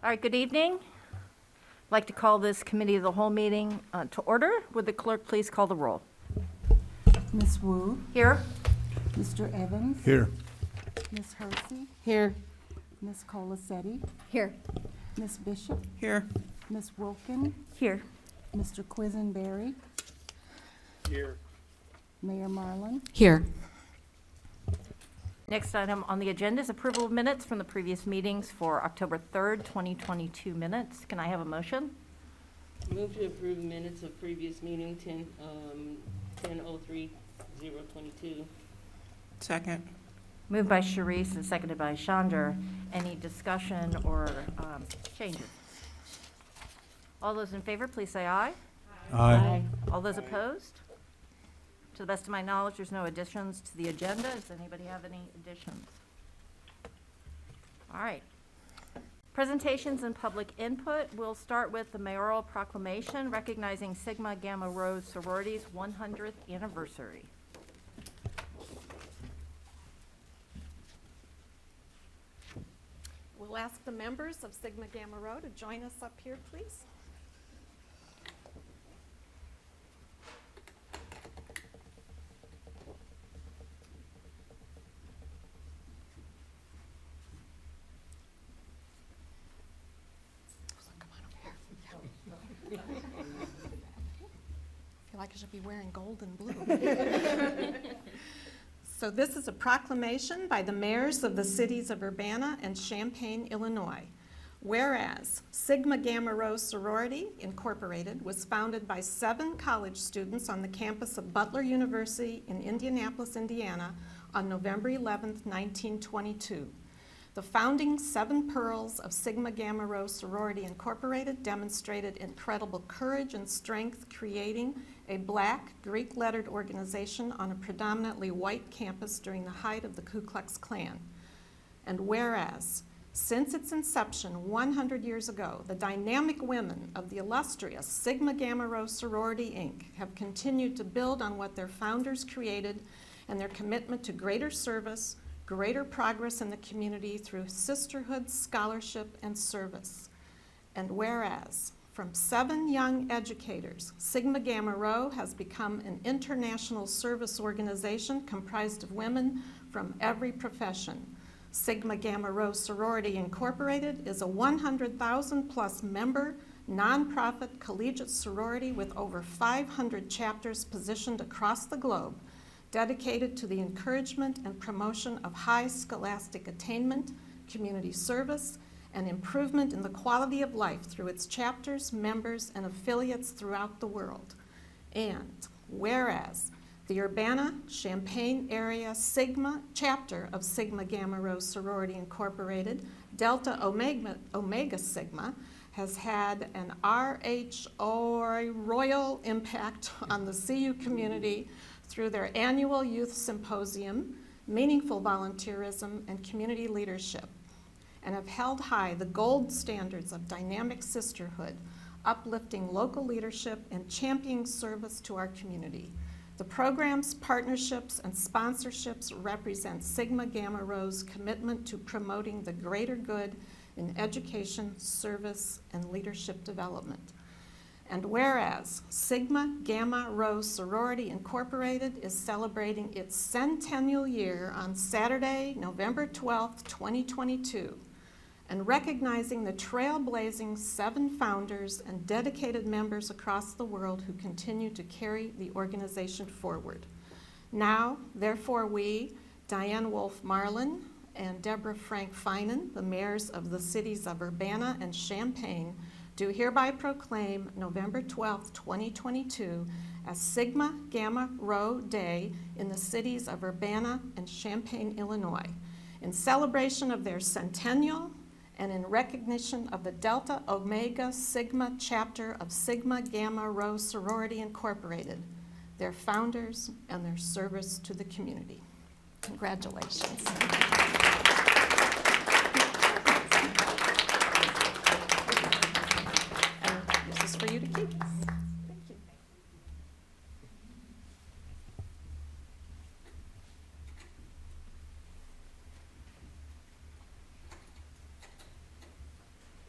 All right, good evening. I'd like to call this committee of the whole meeting to order. Would the clerk please call the roll? Ms. Wu, Here. Mr. Evans, Here. Ms. Hersey, Here. Ms. Colasetti, Here. Ms. Bishop, Here. Ms. Wilkin, Here. Mr. Quisenberry, Here. Mayor Marlin. Here. Next item on the agenda is approval of minutes from the previous meetings for October 3rd, 2022 minutes. Can I have a motion? Move to approve minutes of previous meeting 10/03/022. Second. Moved by Sharice and seconded by Chandra. Any discussion or changes? All those in favor, please say aye. Aye. All those opposed? To the best of my knowledge, there's no additions to the agenda. Does anybody have any additions? All right. Presentations and public input. We'll start with the mayoral proclamation recognizing Sigma Gamma Rho sorority's 100th anniversary. We'll ask the members of Sigma Gamma Rho to join us up here, please. Come on over here. I feel like I should be wearing gold and blue. So this is a proclamation by the mayors of the cities of Urbana and Champaign, Illinois. Whereas Sigma Gamma Rho Sorority Incorporated was founded by 7 college students on the campus of Butler University in Indianapolis, Indiana on November 11th, 1922. The founding 7 pearls of Sigma Gamma Rho Sorority Incorporated demonstrated incredible courage and strength creating a Black, Greek-lettered organization on a predominantly white campus during the height of the Ku Klux Klan. And whereas, since its inception 100 years ago, the dynamic women of the illustrious Sigma Gamma Rho Sorority, Inc. have continued to build on what their founders created and their commitment to greater service, greater progress in the community through sisterhood, scholarship, and service. And whereas, from 7 young educators, Sigma Gamma Rho has become an international service organization comprised of women from every profession. Sigma Gamma Rho Sorority Incorporated is a 100,000 plus member, nonprofit collegiate sorority with over 500 chapters positioned across the globe, dedicated to the encouragement and promotion of high scholastic attainment, community service, and improvement in the quality of life through its chapters, members, and affiliates throughout the world. And whereas the Urbana, Champaign area Sigma chapter of Sigma Gamma Rho Sorority Incorporated, Delta Omega Sigma, has had an RHO royal impact on the CU community through their annual youth symposium, meaningful volunteerism, and community leadership, and have held high the gold standards of dynamic sisterhood, uplifting local leadership and championing service to our community. The programs, partnerships, and sponsorships represent Sigma Gamma Rho's commitment to promoting the greater good in education, service, and leadership development. And whereas Sigma Gamma Rho Sorority Incorporated is celebrating its centennial year on Saturday, November 12th, 2022, and recognizing the trailblazing 7 founders and dedicated members across the world who continue to carry the organization forward. Now, therefore, we, Diane Wolf Marlin and Deborah Frank Finan, the mayors of the cities of Urbana and Champaign, do hereby proclaim November 12th, 2022 as Sigma Gamma Rho Day in the cities of Urbana and Champaign, Illinois, in celebration of their centennial and in recognition of the Delta Omega Sigma chapter of Sigma Gamma Rho Sorority Incorporated, their founders, and their service to the community. Congratulations. And this is for you to keep. Thank you.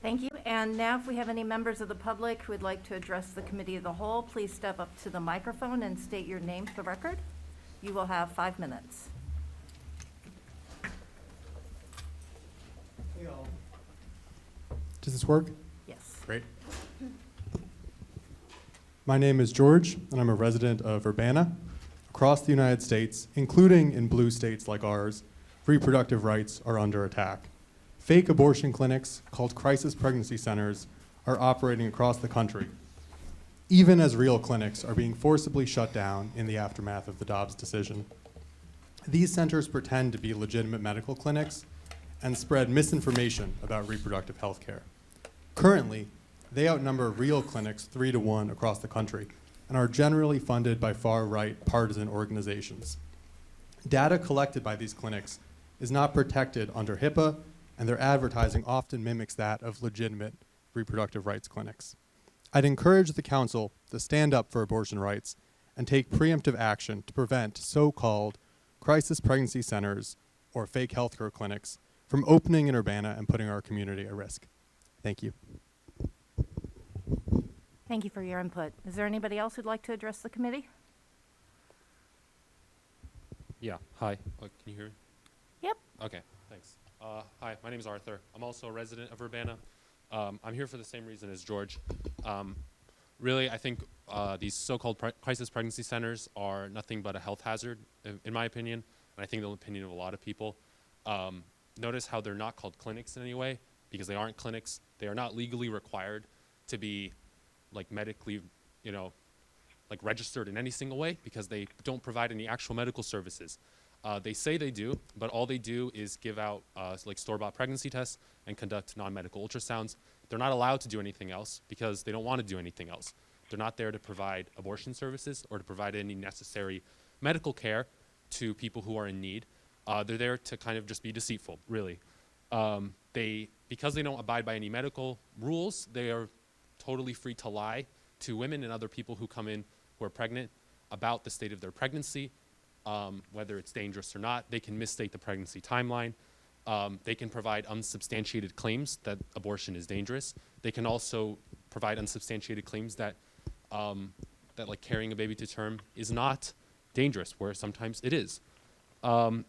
Thank you. And now if we have any members of the public who would like to address the committee of the whole, please step up to the microphone and state your name for the record. You will have 5 minutes. Does this work? Yes. Great. My name is George, and I'm a resident of Urbana. Across the United States, including in blue states like ours, reproductive rights are under attack. Fake abortion clinics, called crisis pregnancy centers, are operating across the country, even as real clinics are being forcibly shut down in the aftermath of the Dobbs decision. These centers pretend to be legitimate medical clinics and spread misinformation about reproductive health care. Currently, they outnumber real clinics 3 to 1 across the country and are generally funded by far-right partisan organizations. Data collected by these clinics is not protected under HIPAA, and their advertising often mimics that of legitimate reproductive rights clinics. I'd encourage the council to stand up for abortion rights and take preemptive action to prevent so-called crisis pregnancy centers or fake healthcare clinics from opening in Urbana and putting our community at risk. Thank you. Thank you for your input. Is there anybody else who'd like to address the committee? Yeah, hi. Can you hear me? Yep. Okay, thanks. Hi, my name is Arthur. I'm also a resident of Urbana. I'm here for the same reason as George. Really, I think these so-called crisis pregnancy centers are nothing but a health hazard, in my opinion, and I think the opinion of a lot of people. Notice how they're not called clinics in any way, because they aren't clinics. They are not legally required to be like medically, like registered in any single way, because they don't provide any actual medical services. They say they do, but all they do is give out like store-bought pregnancy tests and conduct non-medical ultrasounds. They're not allowed to do anything else because they don't want to do anything else. They're not there to provide abortion services or to provide any necessary medical care to people who are in need. They're there to kind of just be deceitful, really. Because they don't abide by any medical rules, they are totally free to lie to women and other people who come in who are pregnant about the state of their pregnancy, whether it's dangerous or not. They can misstate the pregnancy timeline. They can provide unsubstantiated claims that abortion is dangerous. They can also provide unsubstantiated claims that like carrying a baby to term is not dangerous, where sometimes it is. And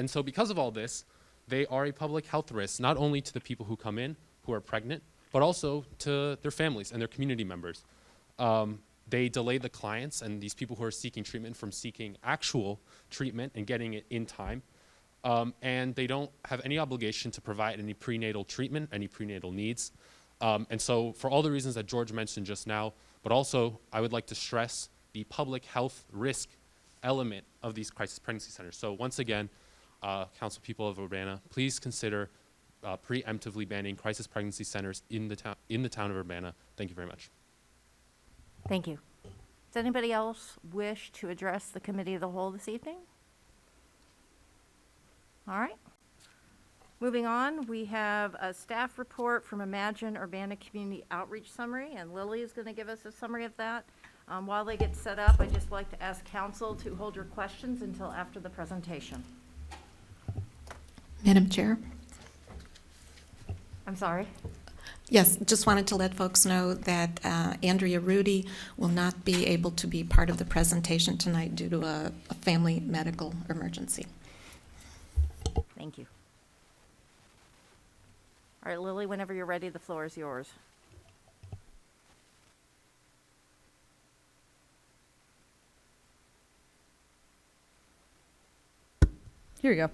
so because of all this, they are a public health risk, not only to the people who come in who are pregnant, but also to their families and their community members. They delay the clients and these people who are seeking treatment from seeking actual treatment and getting it in time. And they don't have any obligation to provide any prenatal treatment, any prenatal needs. And so for all the reasons that George mentioned just now, but also I would like to stress the public health risk element of these crisis pregnancy centers. So once again, Council people of Urbana, please consider preemptively banning crisis pregnancy centers in the town of Urbana. Thank you very much. Thank you. Does anybody else wish to address the committee of the whole this evening? All right. Moving on, we have a staff report from Imagine Urbana Community Outreach Summary, and Lily is going to give us a summary of that. While they get set up, I'd just like to ask council to hold your questions until after the presentation. Madam Chair? I'm sorry. Yes, just wanted to let folks know that Andrea Rudy will not be able to be part of the presentation tonight due to a family medical emergency. Thank you. All right, Lily, whenever you're ready, the floor is yours. Here we go.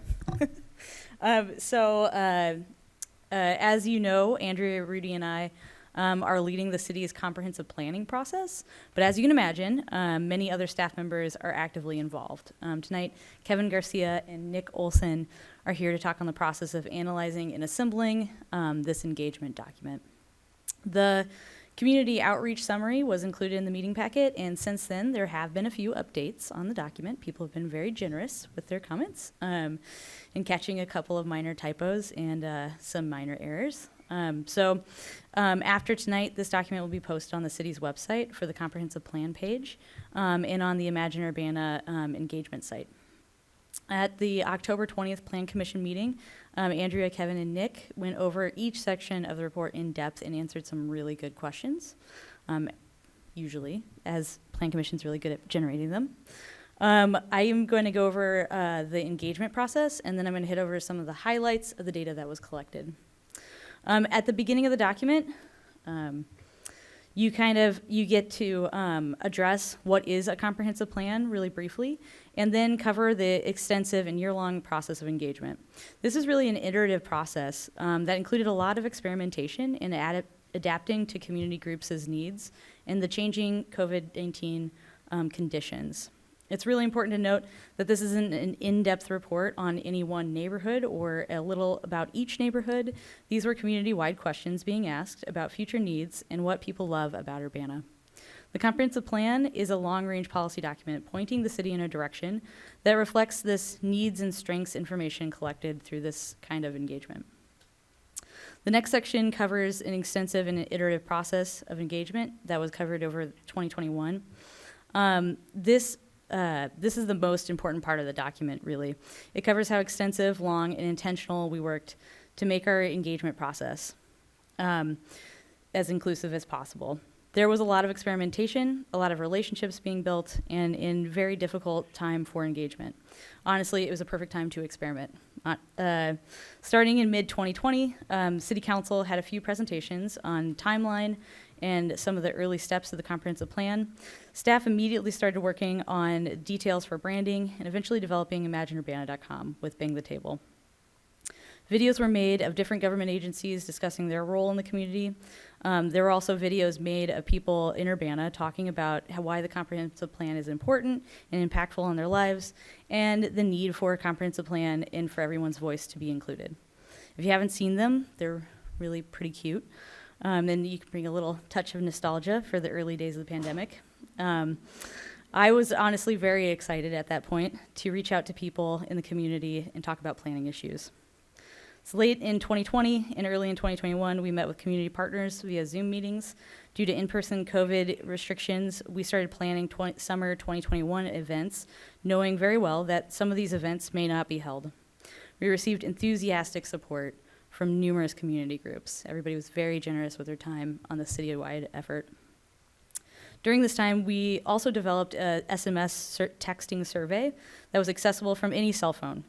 As you know, Andrea, Rudy, and I are leading the city's comprehensive planning process. But as you can imagine, many other staff members are actively involved. Tonight, Kevin Garcia and Nick Olson are here to talk on the process of analyzing and assembling this engagement document. The community outreach summary was included in the meeting packet, and since then, there have been a few updates on the document. People have been very generous with their comments and catching a couple of minor typos and some minor errors. After tonight, this document will be posted on the city's website for the comprehensive plan page and on the Imagine Urbana engagement site. At the October 20th Plan Commission meeting, Andrea, Kevin, and Nick went over each section of the report in depth and answered some really good questions, usually, as Plan Commission's really good at generating them. I am going to go over the engagement process, and then I'm going to hit over some of the highlights of the data that was collected. At the beginning of the document, you get to address what is a comprehensive plan really briefly, and then cover the extensive and year-long process of engagement. This is really an iterative process that included a lot of experimentation in adapting to community groups' needs and the changing COVID-19 conditions. It's really important to note that this isn't an in-depth report on any one neighborhood or a little about each neighborhood. These were community-wide questions being asked about future needs and what people love about Urbana. The comprehensive plan is a long-range policy document pointing the city in a direction that reflects this needs and strengths information collected through this kind of engagement. The next section covers an extensive and iterative process of engagement that was covered over 2021. This is the most important part of the document, really. It covers how extensive, long, and intentional we worked to make our engagement process as inclusive as possible. There was a lot of experimentation, a lot of relationships being built, and in very difficult time for engagement. Honestly, it was a perfect time to experiment. Starting in mid-2020, City Council had a few presentations on timeline and some of the early steps of the comprehensive plan. Staff immediately started working on details for branding and eventually developing ImagineUrbana.com with Bang the Table. Videos were made of different government agencies discussing their role in the community. There were also videos made of people in Urbana talking about why the comprehensive plan is important and impactful on their lives, and the need for a comprehensive plan and for everyone's voice to be included. If you haven't seen them, they're really pretty cute. And you can bring a little touch of nostalgia for the early days of the pandemic. I was honestly very excited at that point to reach out to people in the community and talk about planning issues. So late in 2020 and early in 2021, we met with community partners via Zoom meetings. Due to in-person COVID restrictions, we started planning summer 2021 events, knowing very well that some of these events may not be held. We received enthusiastic support from numerous community groups. Everybody was very generous with their time on the citywide effort. During this time, we also developed a SMS texting survey that was accessible from any cell phone.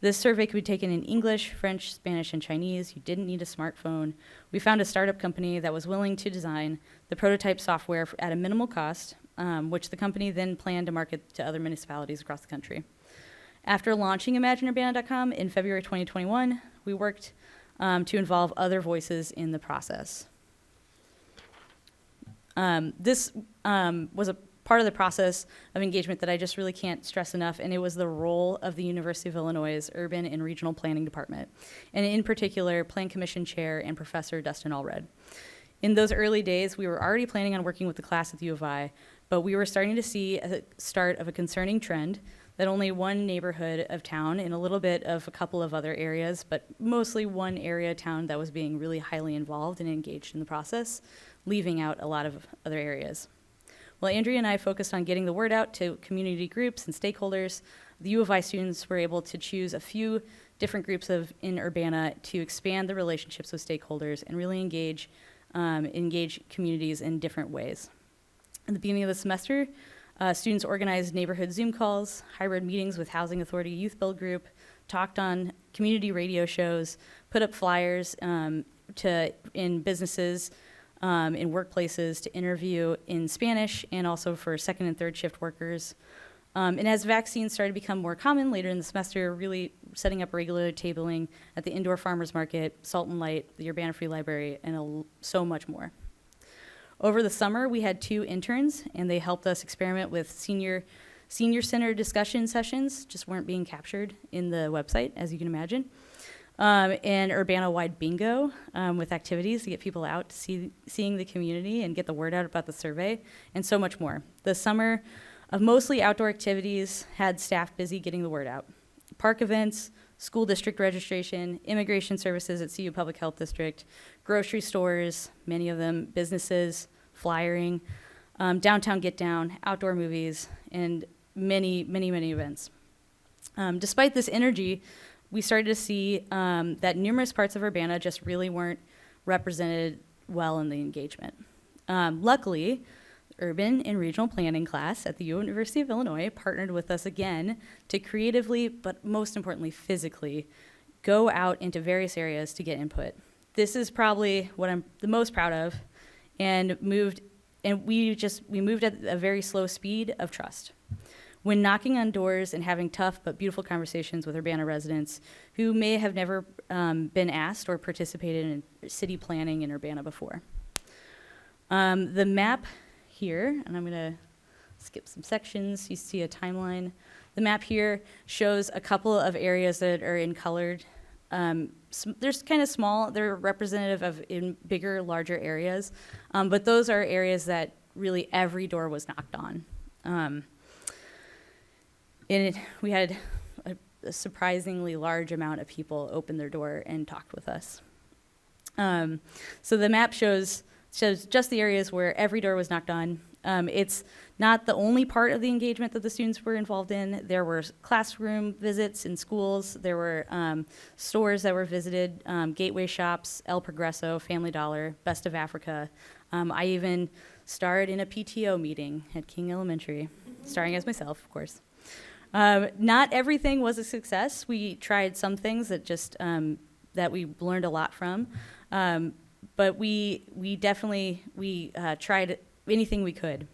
This survey could be taken in English, French, Spanish, and Chinese. You didn't need a smartphone. We found a startup company that was willing to design the prototype software at a minimal cost, which the company then planned to market to other municipalities across the country. After launching ImagineUrbana.com in February 2021, we worked to involve other voices in the process. This was a part of the process of engagement that I just really can't stress enough, and it was the role of the University of Illinois' Urban and Regional Planning Department, and in particular, Plan Commission Chair and Professor Dustin Allred. In those early days, we were already planning on working with the class at the U of I, but we were starting to see a start of a concerning trend that only one neighborhood of town and a little bit of a couple of other areas, but mostly one area of town that was being really highly involved and engaged in the process, leaving out a lot of other areas. While Andrea and I focused on getting the word out to community groups and stakeholders, the U of I students were able to choose a few different groups in Urbana to expand the relationships with stakeholders and really engage communities in different ways. At the beginning of the semester, students organized neighborhood Zoom calls, hybrid meetings with Housing Authority Youth Build Group, talked on community radio shows, put up flyers in businesses, in workplaces to interview in Spanish and also for second and third shift workers. And as vaccines started to become more common later in the semester, really setting up regular tabling at the Indoor Farmers Market, Salt and Light, the Urbana Free Library, and so much more. Over the summer, we had 2 interns, and they helped us experiment with senior center discussion sessions, just weren't being captured in the website, as you can imagine. And Urbana-wide bingo with activities to get people out to seeing the community and get the word out about the survey, and so much more. The summer of mostly outdoor activities had staff busy getting the word out. Park events, school district registration, immigration services at CU Public Health District, grocery stores, many of them businesses, flyering, downtown get down, outdoor movies, and many, many, many events. Despite this energy, we started to see that numerous parts of Urbana just really weren't represented well in the engagement. Luckily, urban and regional planning class at the University of Illinois partnered with us again to creatively, but most importantly physically, go out into various areas to get input. This is probably what I'm the most proud of, and we moved at a very slow speed of trust. When knocking on doors and having tough but beautiful conversations with Urbana residents who may have never been asked or participated in city planning in Urbana before. The map here, and I'm going to skip some sections. You see a timeline. The map here shows a couple of areas that are in colored. They're kind of small. They're representative of in bigger, larger areas, but those are areas that really every door was knocked on. We had a surprisingly large amount of people open their door and talked with us. So the map shows just the areas where every door was knocked on. It's not the only part of the engagement that the students were involved in. There were classroom visits in schools. There were stores that were visited, Gateway Shops, El Progreso, Family Dollar, Best of Africa. I even starred in a PTO meeting at King Elementary, starring as myself, of course. Not everything was a success. We tried some things that just that we learned a lot from, but we definitely tried anything we could.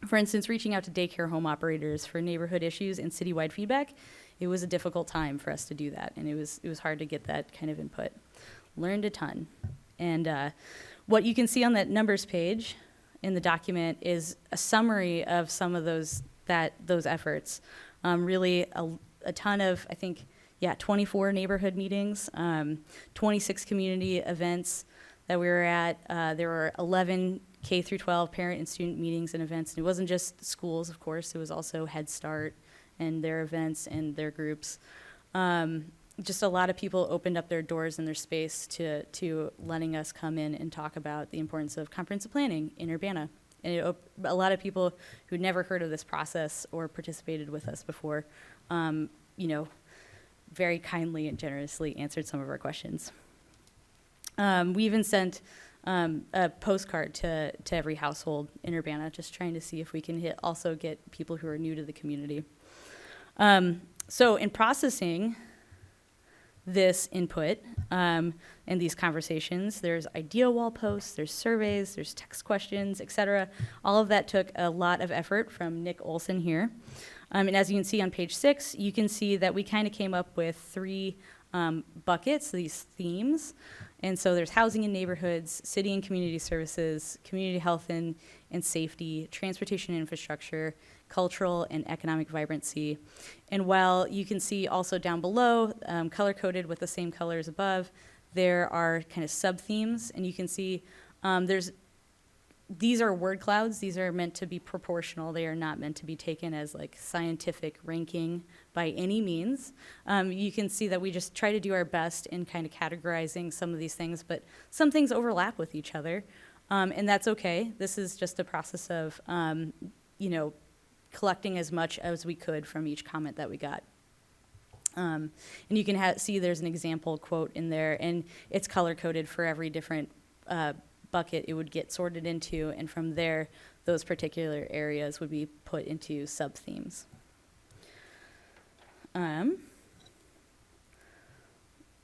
For instance, reaching out to daycare home operators for neighborhood issues and citywide feedback, it was a difficult time for us to do that, and it was hard to get that kind of input. Learned a ton, and what you can see on that numbers page in the document is a summary of some of those efforts. Really a ton of, I think, 24 neighborhood meetings, 26 community events that we were at. There were 11 K through 12 parent and student meetings and events. And it wasn't just schools, of course. It was also Head Start and their events and their groups. Just a lot of people opened up their doors and their space to letting us come in and talk about the importance of comprehensive planning in Urbana. And a lot of people who'd never heard of this process or participated with us before, very kindly and generously answered some of our questions. We even sent a postcard to every household in Urbana, just trying to see if we can also get people who are new to the community. So in processing this input and these conversations, there's idea wall posts, there's surveys, there's text questions, etc. All of that took a lot of effort from Nick Olson here. And as you can see on page 6, you can see that we kind of came up with 3 buckets, these themes. And so there's housing and neighborhoods, city and community services, community health and safety, transportation and infrastructure, cultural and economic vibrancy. And while you can see also down below, color-coded with the same colors above, there are kind of sub-themes. And you can see these are word clouds. These are meant to be proportional. They are not meant to be taken as like scientific ranking by any means. You can see that we just try to do our best in kind of categorizing some of these things, but some things overlap with each other, and that's okay. This is just a process of, collecting as much as we could from each comment that we got. And you can see there's an example quote in there, and it's color-coded for every different bucket it would get sorted into, and from there, those particular areas would be put into sub-themes.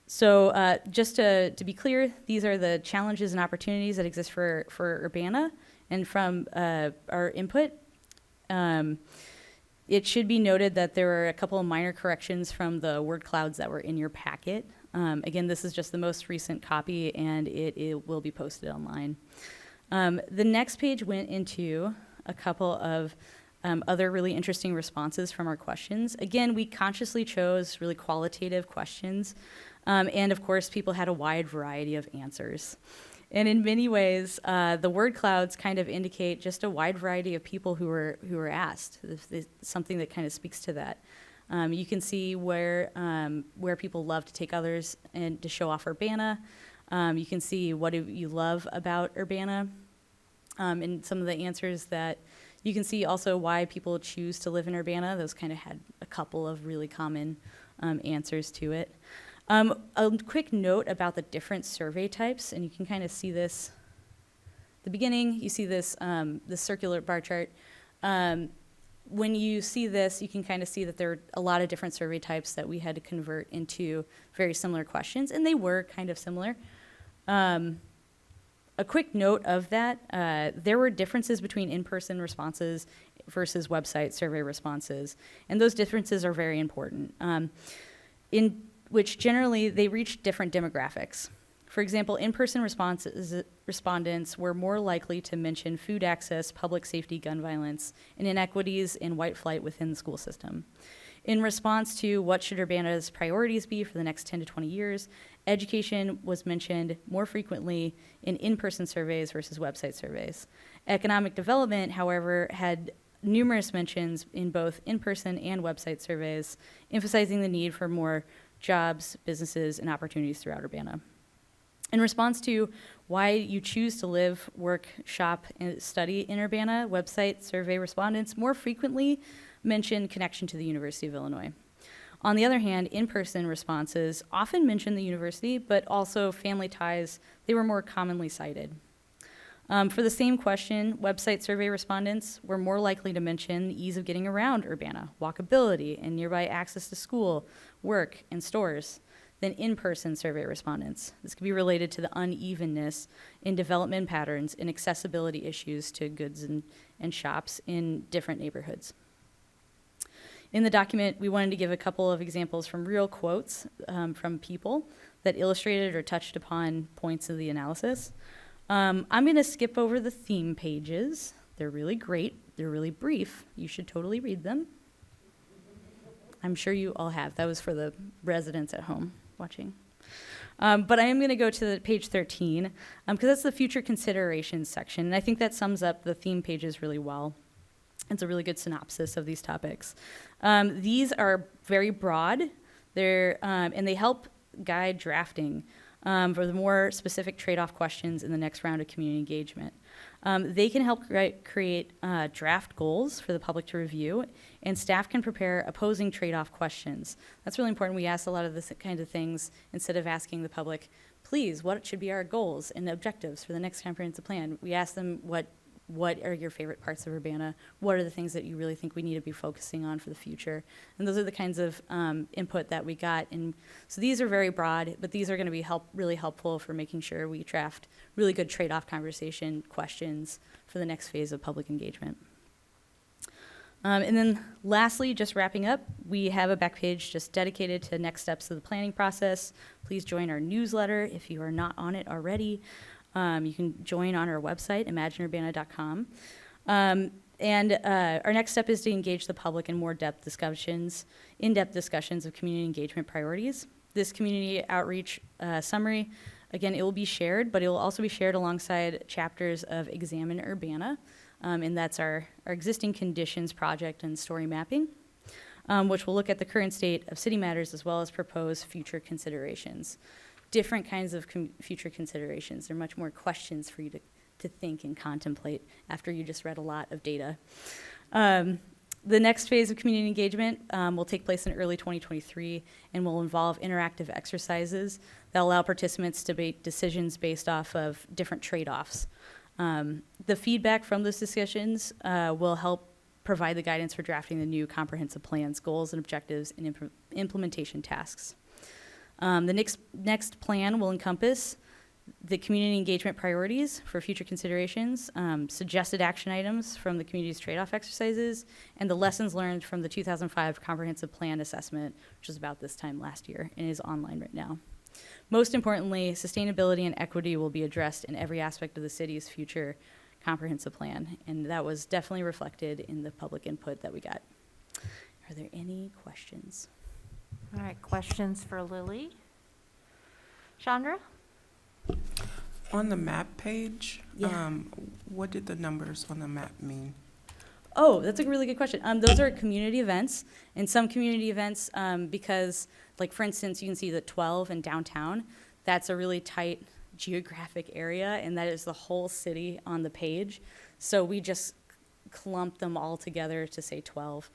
So just to be clear, these are the challenges and opportunities that exist for Urbana, and from our input. It should be noted that there are a couple of minor corrections from the word clouds that were in your packet. Again, this is just the most recent copy, and it will be posted online. The next page went into a couple of other really interesting responses from our questions. Again, we consciously chose really qualitative questions, and of course, people had a wide variety of answers. And in many ways, the word clouds kind of indicate just a wide variety of people who were asked. Something that kind of speaks to that. You can see where people love to take others and to show off Urbana. You can see what you love about Urbana, and some of the answers that You can see also why people choose to live in Urbana. Those kind of had a couple of really common answers to it. A quick note about the different survey types, and you can kind of see this. At the beginning, you see this, this circular bar chart. When you see this, you can kind of see that there are a lot of different survey types that we had to convert into very similar questions, and they were kind of similar. A quick note of that, there were differences between in-person responses versus website survey responses, and those differences are very important, in which generally they reach different demographics. For example, in-person respondents were more likely to mention food access, public safety, gun violence, and inequities in white flight within the school system. In response to what should Urbana's priorities be for the next 10 to 20 years, education was mentioned more frequently in in-person surveys versus website surveys. Economic development, however, had numerous mentions in both in-person and website surveys, emphasizing the need for more jobs, businesses, and opportunities throughout Urbana. In response to why you choose to live, work, shop, and study in Urbana, website survey respondents more frequently mention connection to the University of Illinois. On the other hand, in-person responses often mention the university, but also family ties. They were more commonly cited. For the same question, website survey respondents were more likely to mention the ease of getting around Urbana, walkability, and nearby access to school, work, and stores than in-person survey respondents. This could be related to the unevenness in development patterns and accessibility issues to goods and shops in different neighborhoods. In the document, we wanted to give a couple of examples from real quotes from people that illustrated or touched upon points of the analysis. I'm going to skip over the theme pages. They're really great. They're really brief. You should totally read them. I'm sure you all have. That was for the residents at home watching. But I am going to go to page 13 because that's the future considerations section. And I think that sums up the theme pages really well. It's a really good synopsis of these topics. These are very broad, and they help guide drafting for the more specific trade-off questions in the next round of community engagement. They can help create draft goals for the public to review, and staff can prepare opposing trade-off questions. That's really important. We ask a lot of this kind of things instead of asking the public, please, what should be our goals and objectives for the next comprehensive plan? We ask them what are your favorite parts of Urbana? What are the things that you really think we need to be focusing on for the future? And those are the kinds of input that we got. And so these are very broad, but these are going to be really helpful for making sure we draft really good trade-off conversation questions for the next phase of public engagement. And then lastly, just wrapping up, we have a back page just dedicated to next steps of the planning process. Please join our newsletter if you are not on it already. You can join on our website, imagineurbana.com. And our next step is to engage the public in more in-depth discussions of community engagement priorities. This community outreach summary, again, it will be shared, but it will also be shared alongside chapters of Examine Urbana, and that's our existing conditions project and story mapping, which will look at the current state of city matters as well as propose future considerations. Different kinds of future considerations. They're much more questions for you to think and contemplate after you just read a lot of data. The next phase of community engagement will take place in early 2023 and will involve interactive exercises that allow participants to make decisions based off of different trade-offs. The feedback from those discussions will help provide the guidance for drafting the new comprehensive plans, goals and objectives, and implementation tasks. The next plan will encompass the community engagement priorities for future considerations, suggested action items from the community's trade-off exercises, and the lessons learned from the 2005 comprehensive plan assessment, which was about this time last year and is online right now. Most importantly, sustainability and equity will be addressed in every aspect of the city's future comprehensive plan, and that was definitely reflected in the public input that we got. Are there any questions? All right, questions for Lily? Chandra? On the map page, Yeah. what did the numbers on the map mean? Oh, that's a really good question. Those are community events, and some community events, because, like, for instance, you can see the 12 in downtown. That's a really tight geographic area, and that is the whole city on the page. So we just clump them all together to say 12.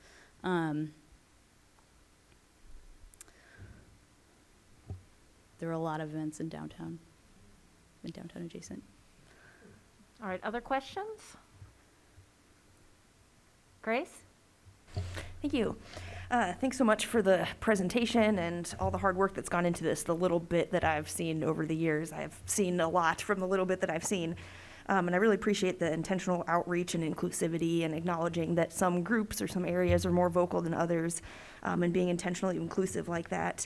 There were a lot of events in downtown adjacent. All right, other questions? Grace? Thank you. Thanks so much for the presentation and all the hard work that's gone into this. The little bit that I've seen over the years, I've seen a lot from the little bit that I've seen. And I really appreciate the intentional outreach and inclusivity and acknowledging that some groups or some areas are more vocal than others, and being intentionally inclusive like that.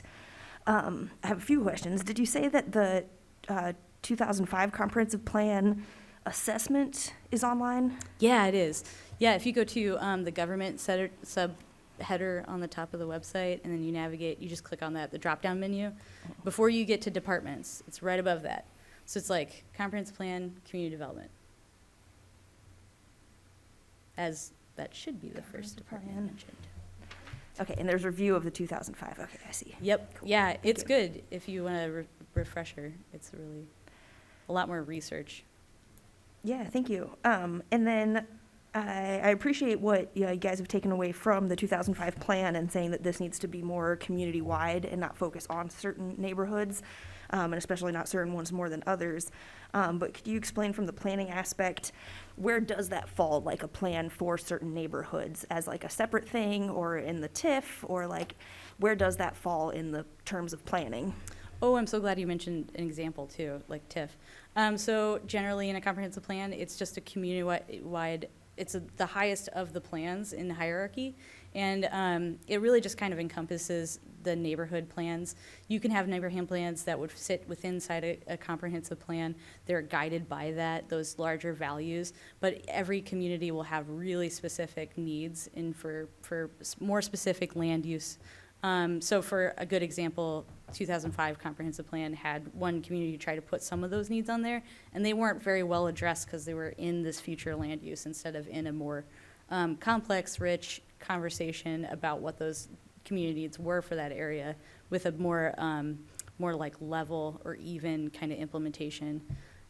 I have a few questions. Did you say that the 2005 comprehensive plan assessment is online? Yeah, it is. Yeah, if you go to the government sub-header on the top of the website, and then you navigate, you just click on that, the drop-down menu. Before you get to departments, it's right above that. So it's like comprehensive plan, community development. As that should be the first department Plan. mentioned. Okay, and there's a review of the 2005. Okay, I see. Yep. Cool. Yeah, Thank it's you. good if you want a refresher. It's really a lot more research. Yeah, thank you. And then I appreciate what you guys have taken away from the 2005 plan and saying that this needs to be more community-wide and not focus on certain neighborhoods, and especially not certain ones more than others. But could you explain from the planning aspect, where does that fall, like a plan for certain neighborhoods as like a separate thing or in the TIF, or like where does that fall in the terms of planning? Oh, I'm so glad you mentioned an example too, like TIF. So generally in a comprehensive plan, it's just a community-wide, it's the highest of the plans in the hierarchy. And it really just kind of encompasses the neighborhood plans. You can have neighborhood plans that would sit inside a comprehensive plan. They're guided by those larger values. But every community will have really specific needs and for more specific land use. So for a good example, 2005 comprehensive plan had one community try to put some of those needs on there, and they weren't very well addressed because they were in this future land use instead of in a more complex, rich conversation about what those community needs were for that area with a more like level or even kind of implementation.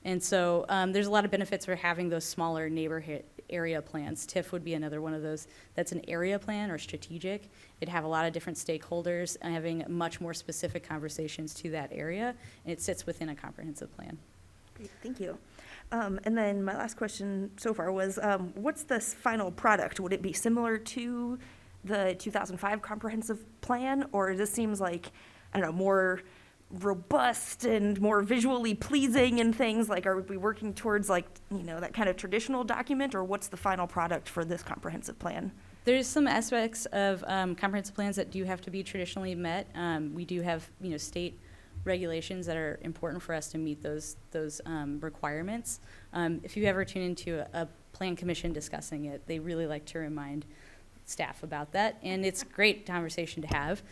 And so there's a lot of benefits for having those smaller neighborhood area plans. TIF would be another one of those that's an area plan or strategic. It'd have a lot of different stakeholders and having much more specific conversations to that area, and it sits within a comprehensive plan. Great, thank you. And then my last question so far was, what's this final product? Would it be similar to the 2005 comprehensive plan, or this seems like, I don't know, more robust and more visually pleasing and things? Like, are we working towards like, that kind of traditional document, or what's the final product for this comprehensive plan? There's some aspects of comprehensive plans that do have to be traditionally met. We do have, state regulations that are important for us to meet those requirements. If you ever tune into a plan commission discussing it, they really like to remind staff about that, and it's a great conversation to have.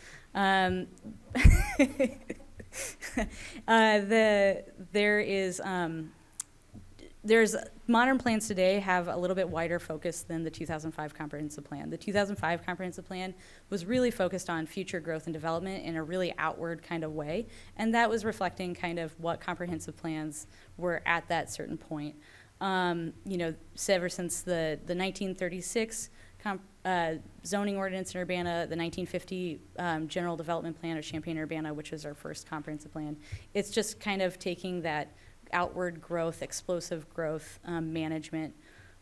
There's modern plans today have a little bit wider focus than the 2005 comprehensive plan. The 2005 comprehensive plan was really focused on future growth and development in a really outward kind of way, and that was reflecting kind of what comprehensive plans were at that certain point. So ever since the 1936 zoning ordinance in Urbana, the 1950 general development plan of Champaign-Urbana, which was our first comprehensive plan, it's just kind of taking that outward growth, explosive growth management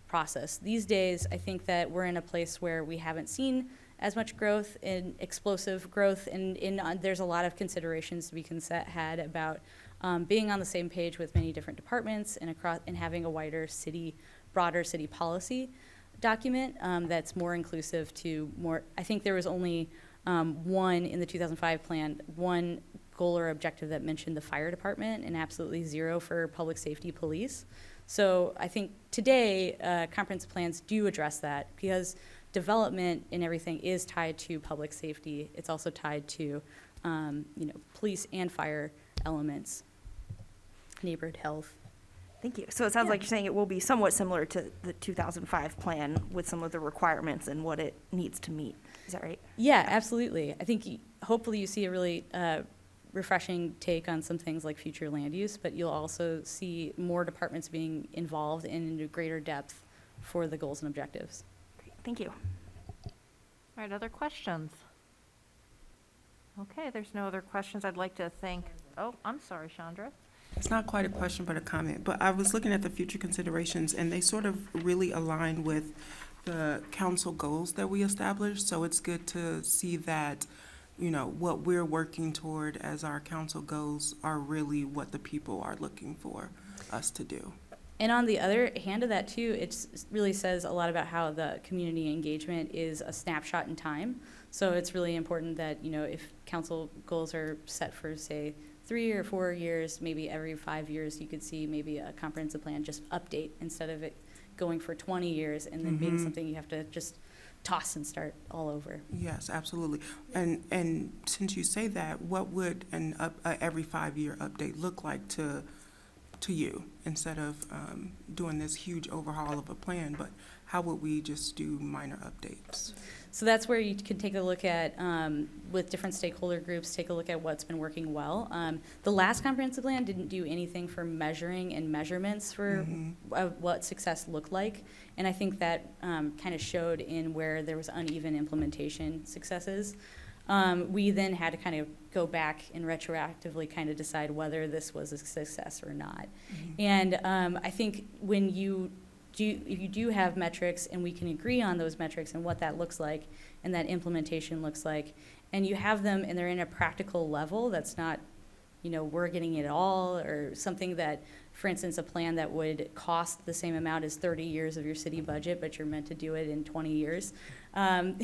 process. These days, I think that we're in a place where we haven't seen as much growth in explosive growth, and there's a lot of considerations to be had about being on the same page with many different departments and having a broader city policy document that's more inclusive to more. I think there was only one in the 2005 plan, one goal or objective that mentioned the fire department and absolutely zero for public safety police. So I think today comprehensive plans do address that because development and everything is tied to public safety. It's also tied to police and fire elements, neighborhood health. Thank you. So it sounds like you're saying it will be somewhat similar to the 2005 plan with some of the requirements and what it needs to meet. Is that right? Yeah, absolutely. I think hopefully you see a really refreshing take on some things like future land use, but you'll also see more departments being involved in greater depth for the goals and objectives. Great, thank you. All right, other questions? Okay, there's no other questions. I'd like to thank, oh, I'm sorry, Chandra. It's not quite a question, but a comment. But I was looking at the future considerations, and they sort of really align with the council goals that we established. So it's good to see that, you know, what we're working toward as our council goals are really what the people are looking for us to do. And on the other hand of that too, it really says a lot about how the community engagement is a snapshot in time. So it's really important that, you know, if council goals are set for, say, 3 or 4 years, maybe every 5 years, you could see maybe a comprehensive plan just update instead of it going for 20 years and then being something you have to just toss and start all over. Yes, absolutely. And since you say that, what would an every 5-year update look like to you, instead of doing this huge overhaul of a plan? But how would we just do minor updates? So that's where you can take a look at, with different stakeholder groups, take a look at what's been working well. The last comprehensive plan didn't do anything for measuring and measurements for what success looked like. And I think that kind of showed in where there was uneven implementation successes. We then had to kind of go back and retroactively kind of decide whether this was a success or not. And I think when if you do have metrics and we can agree on those metrics and what that looks like and that implementation looks like, and you have them and they're in a practical level that's not, you know, we're getting it all, or something that, for instance, a plan that would cost the same amount as 30 years of your city budget, but you're meant to do it in 20 years, then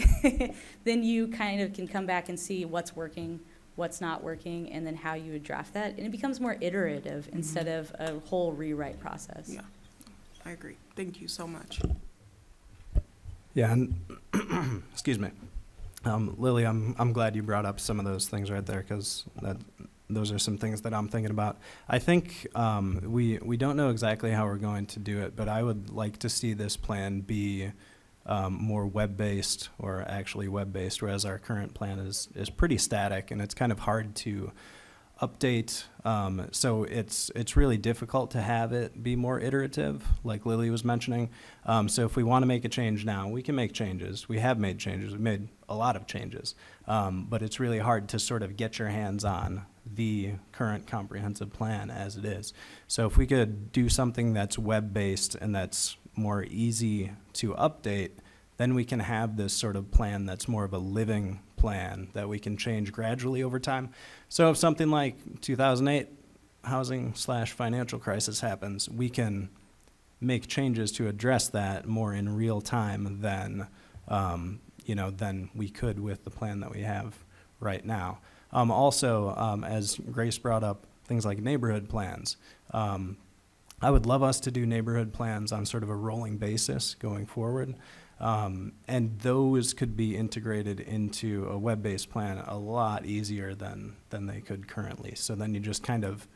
you kind of can come back and see what's working, what's not working, and then how you would draft that. And it becomes more iterative instead of a whole rewrite process. Yeah, I agree. Thank you so much. Yeah, and excuse me, Lily, I'm glad you brought up some of those things right there, because those are some things that I'm thinking about. I think we don't know exactly how we're going to do it, but I would like to see this plan be more web-based, or actually web-based, whereas our current plan is pretty static, and it's kind of hard to update. So it's really difficult to have it be more iterative, like Lily was mentioning. So if we want to make a change now, we can make changes. We have made changes. We've made a lot of changes. But it's really hard to sort of get your hands on the current comprehensive plan as it is. So if we could do something that's web-based and that's more easy to update, then we can have this sort of plan that's more of a living plan that we can change gradually over time. So if something like 2008 housing/financial crisis happens, we can make changes to address that more in real time than, than we could with the plan that we have right now. Also, as Grace brought up, things like neighborhood plans. I would love us to do neighborhood plans on sort of a rolling basis going forward. And those could be integrated into a web-based plan a lot easier than they could currently. So then you just kind of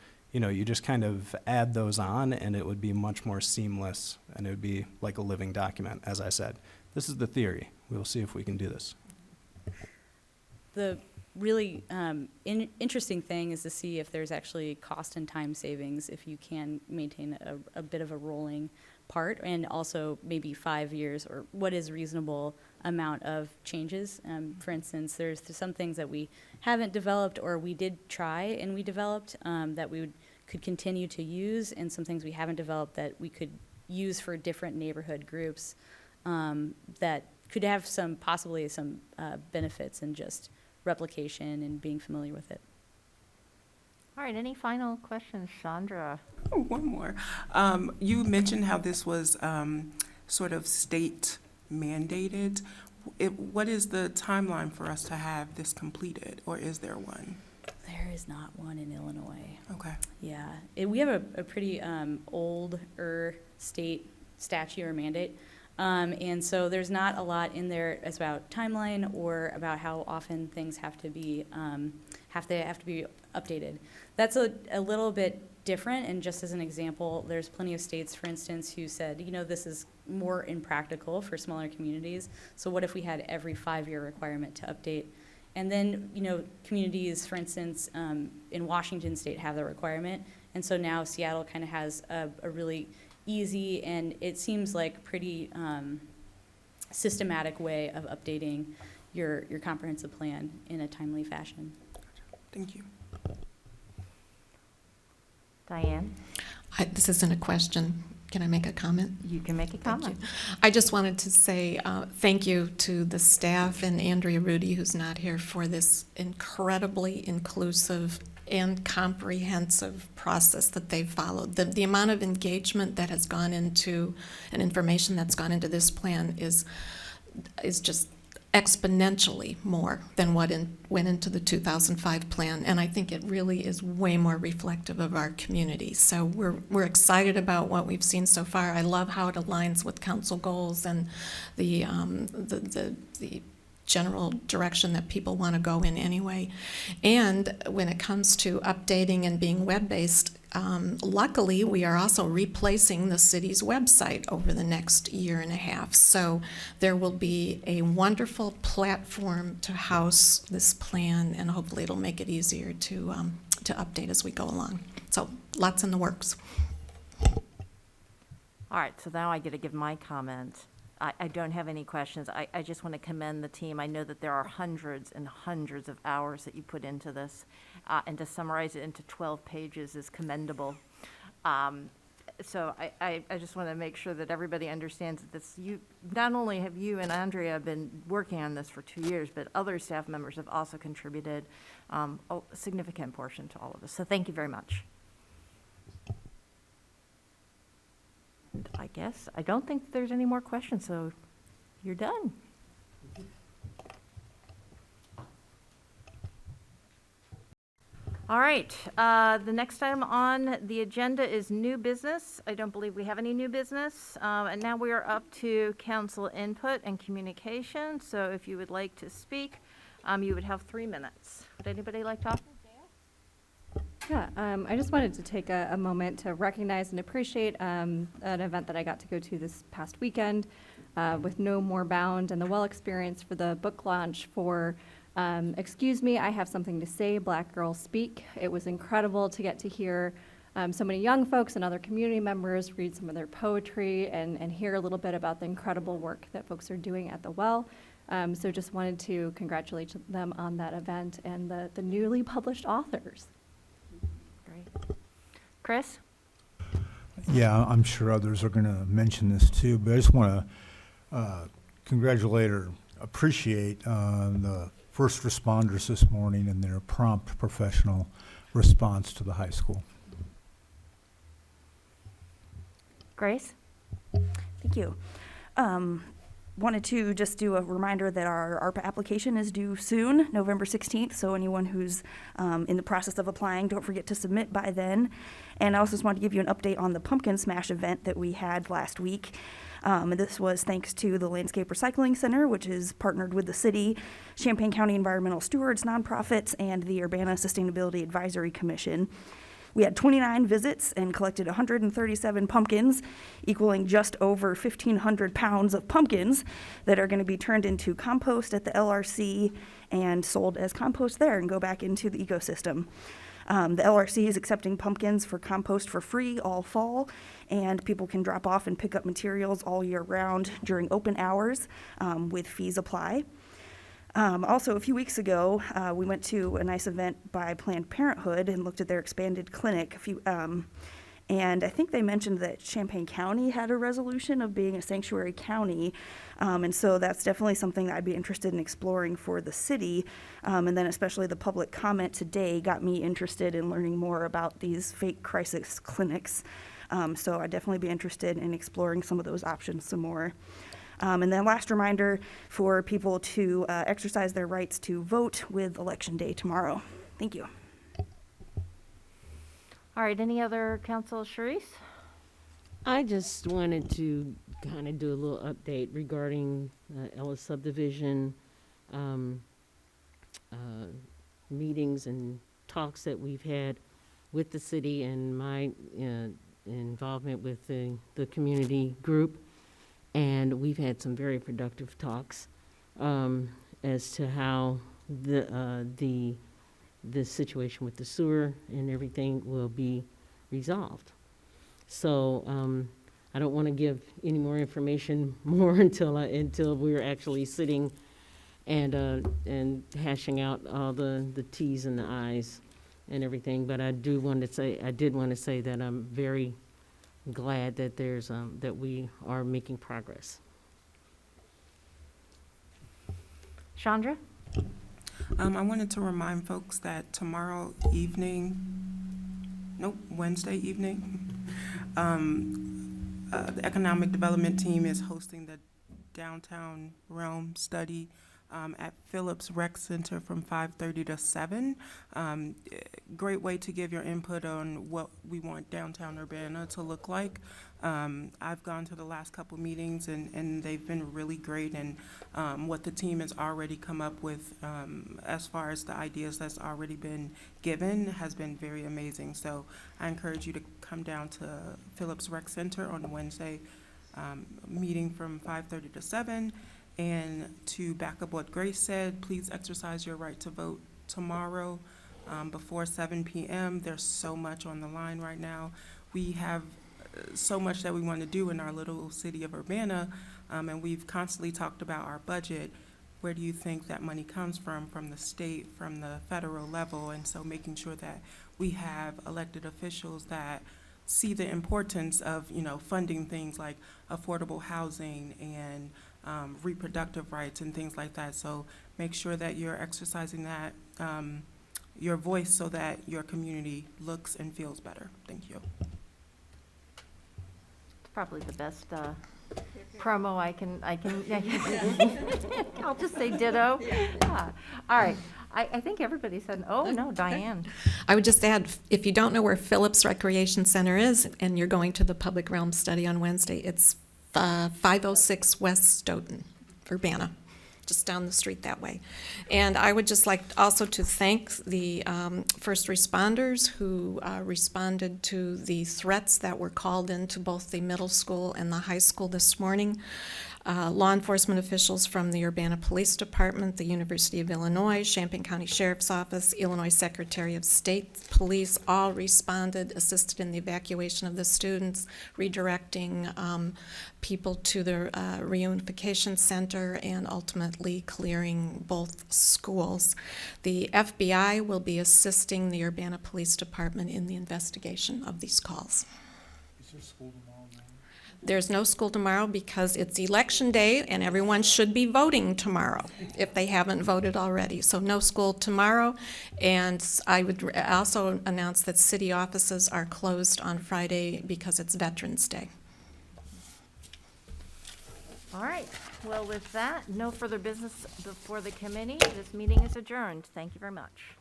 add those on, and it would be much more seamless, and it would be like a living document, as I said. This is the theory. We'll see if we can do this. The really interesting thing is to see if there's actually cost and time savings if you can maintain a bit of a rolling part, and also maybe 5 years, or what is reasonable amount of changes. For instance, there's some things that we haven't developed, or we did try and we developed, that we could continue to use, and some things we haven't developed that we could use for different neighborhood groups, that could have possibly some benefits in just replication and being familiar with it. All right, any final questions, Chandra? Oh, one more. You mentioned how this was sort of state mandated. What is the timeline for us to have this completed, or is there one? There is not one in Illinois. Okay. Yeah, we have a pretty older state statute or mandate. And so there's not a lot in there as about timeline or about how often things have to be updated. That's a little bit different, and just as an example, there's plenty of states, for instance, who said, this is more impractical for smaller communities, so what if we had every 5-year requirement to update? And then, communities, for instance, in Washington state have the requirement, and so now Seattle kind of has a really easy, and it seems like pretty systematic way of updating your comprehensive plan in a timely fashion. Thank you. Diane, This isn't a question. Can I make a comment? you can make a Thank comment. you. I just wanted to say thank you to the staff and Andrea Rudy, who's not here, for this incredibly inclusive and comprehensive process that they've followed. The amount of engagement that has gone into and information that's gone into this plan is just exponentially more than what went into the 2005 plan, and I think it really is way more reflective of our community. So we're excited about what we've seen so far. I love how it aligns with council goals and the general direction that people want to go in anyway. And when it comes to updating and being web-based, luckily, we are also replacing the city's website over the next year and a half. So there will be a wonderful platform to house this plan, and hopefully it'll make it easier to update as we go along. So lots in the works. All right, so now I get to give my comment. I don't have any questions. I just want to commend the team. I know that there are hundreds and hundreds of hours that you put into this, and to summarize it into 12 pages is commendable. So I just want to make sure that everybody understands that this, not only have you and Andrea been working on this for 2 years, but other staff members have also contributed a significant portion to all of this. So thank you very much. I guess, I don't think there's any more questions, so you're done. All right, the next item on the agenda is new business. I don't believe we have any new business. And now we are up to council input and communication. So if you would like to speak, you would have 3 minutes. Would anybody like to offer? Yeah, I just wanted to take a moment to recognize and appreciate an event that I got to go to this past weekend with No More Bound and the Well experience for the book launch for Excuse Me, I Have Something to Say, Black Girls Speak. It was incredible to get to hear so many young folks and other community members read some of their poetry and hear a little bit about the incredible work that folks are doing at the Well. So just wanted to congratulate them on that event and the newly published authors. Chris? Yeah, I'm sure others are going to mention this too, but I just want to congratulate or appreciate the first responders this morning and their prompt professional response to the high school. Grace? Thank you. Wanted to just do a reminder that our ARPA application is due soon, November 16th, so anyone who's in the process of applying, don't forget to submit by then. And I also just wanted to give you an update on the Pumpkin Smash event that we had last week. This was thanks to the Landscape Recycling Center, which is partnered with the city, Champaign County Environmental Stewards, nonprofits, and the Urbana Sustainability Advisory Commission. We had 29 visits and collected 137 pumpkins, equaling just over 1,500 pounds of pumpkins that are going to be turned into compost at the LRC and sold as compost there and go back into the ecosystem. The LRC is accepting pumpkins for compost for free all fall, and people can drop off and pick up materials all year round during open hours with fees apply. Also, a few weeks ago, we went to a nice event by Planned Parenthood and looked at their expanded clinic. And I think they mentioned that Champaign County had a resolution of being a sanctuary county. And so that's definitely something that I'd be interested in exploring for the city. And then especially the public comment today got me interested in learning more about these fake crisis clinics. So I'd definitely be interested in exploring some of those options some more. And then last reminder for people to exercise their rights to vote with Election Day tomorrow. Thank you. All right, any other council? Sharice? I just wanted to kind of do a little update regarding Ellis subdivision meetings and talks that we've had with the city and my involvement with the community group. And we've had some very productive talks as to how the situation with the sewer and everything will be resolved. So I don't want to give any more information more until we're actually sitting and hashing out all the Ts and the Is and everything. But I did want to say that I'm very glad that that we are making progress. Chandra? I wanted to remind folks that Wednesday evening, the Economic Development Team is hosting the Downtown Realm Study at Phillips Rec Center from 5:30 to 7. Great way to give your input on what we want downtown Urbana to look like. I've gone to the last couple meetings and they've been really great, and what the team has already come up with as far as the ideas that's already been given has been very amazing. So I encourage you to come down to Phillips Rec Center on Wednesday, meeting from 5:30 to 7. And to back up what Grace said, please exercise your right to vote tomorrow before 7 p.m. There's so much on the line right now. We have so much that we want to do in our little city of Urbana, and we've constantly talked about our budget. Where do you think that money comes from the state, from the federal level? And so making sure that we have elected officials that see the importance of, funding things like affordable housing and reproductive rights and things like that. So make sure that you're exercising that, your voice, so that your community looks and feels better. Thank you. It's probably the best promo I can, I'll just say ditto. Yeah. All right. I think everybody said, oh, no, Diane. I would just add, if you don't know where Phillips Recreation Center is and you're going to the Public Realm Study on Wednesday, it's 506 West Stoughton, Urbana, just down the street that way. And I would just like also to thank the first responders who responded to the threats that were called into both the middle school and the high school this morning. Law enforcement officials from the Urbana Police Department, the University of Illinois, Champaign County Sheriff's Office, Illinois Secretary of State Police all responded, assisted in the evacuation of the students, redirecting people to the reunification center, and ultimately clearing both schools. The FBI will be assisting the Urbana Police Department in the investigation of these calls. Is there school tomorrow morning? There's no school tomorrow because it's election day and everyone should be voting tomorrow if they haven't voted already. So no school tomorrow. And I would also announce that city offices are closed on Friday because it's Veterans Day. All right. Well, with that, no further business before the committee. This meeting is adjourned. Thank you very much.